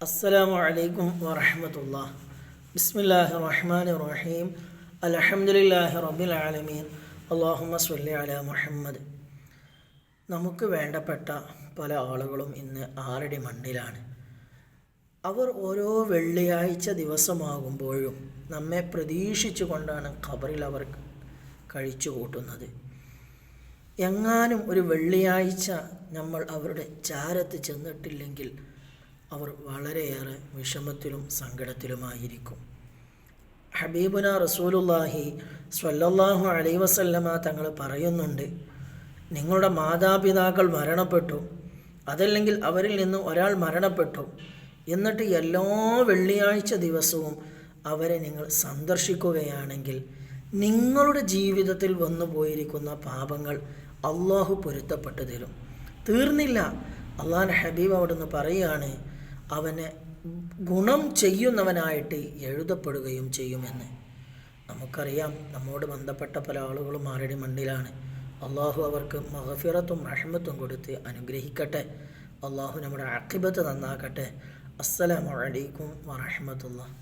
അസ്സലാമു അലൈക്കും വറഹ്മത്തുള്ളാഹി. ബിസ്മില്ലാഹിർ റഹ്മാനിർ റഹീം. അൽഹംദുലില്ലാഹി റബ്ബിൽ ആലമീൻ. അല്ലാഹുമ്മ സ്വല്ലി അലാ മുഹമ്മദ്. നമുക്ക് വേണ്ടപ്പെട്ട പല ആളുകളും ഇന്ന് ആറടി മണ്ണിലാണ്. അവർ ഓരോ വെള്ളിയാഴ്ച ദിവസമാകുമ്പോഴും നമ്മെ പ്രതീക്ഷിച്ചു കൊണ്ടാണ് ഖബറിൽ അവർ കഴിച്ചു കൂട്ടുന്നത്. എങ്ങാനും ഒരു വെള്ളിയാഴ്ച നമ്മൾ അവരുടെ ചാരത്ത് ചെന്നിട്ടില്ലെങ്കിൽ അവർ വളരെയേറെ വിഷമത്തിലും സങ്കടത്തിലുമായിരിക്കും. ഹബീബുന റസൂലുള്ളാഹി സ്വല്ലല്ലാഹു അലൈഹി വസല്ലമ തങ്ങൾ പറയുന്നുണ്ട്, നിങ്ങളുടെ മാതാപിതാക്കൾ മരണപ്പെട്ടു, അതല്ലെങ്കിൽ അവരിൽ നിന്ന് ഒരാൾ മരണപ്പെട്ടു, എന്നിട്ട് എല്ലാ വെള്ളിയാഴ്ച ദിവസവും അവരെ നിങ്ങൾ സന്ദർശിക്കുകയാണെങ്കിൽ നിങ്ങളുടെ ജീവിതത്തിൽ വന്നു പോയിരിക്കുന്ന പാപങ്ങൾ അള്ളാഹു പൊരുത്തപ്പെട്ടു തരും. തീർന്നില്ല, അള്ളാഹുവിൻ്റെ ഹബീബ് അവിടുന്ന് പറയുകയാണ്, അവനെ ഗുണം ചെയ്യുന്നവനായിട്ട് എഴുതപ്പെടുകയും ചെയ്യുമെന്ന്. നമുക്കറിയാം, നമ്മോട് ബന്ധപ്പെട്ട പല ആളുകളും ആറടി മണ്ണിലാണ്. അള്ളാഹു അവർക്ക് മഗ്ഫിറത്തും റഹ്മത്തും കൊടുത്ത് അനുഗ്രഹിക്കട്ടെ. അള്ളാഹു നമ്മുടെ അഖിബത്ത് നന്നാക്കട്ടെ. അസ്സലാമു അലൈക്കും വറഹ്മത്തുള്ളാഹി.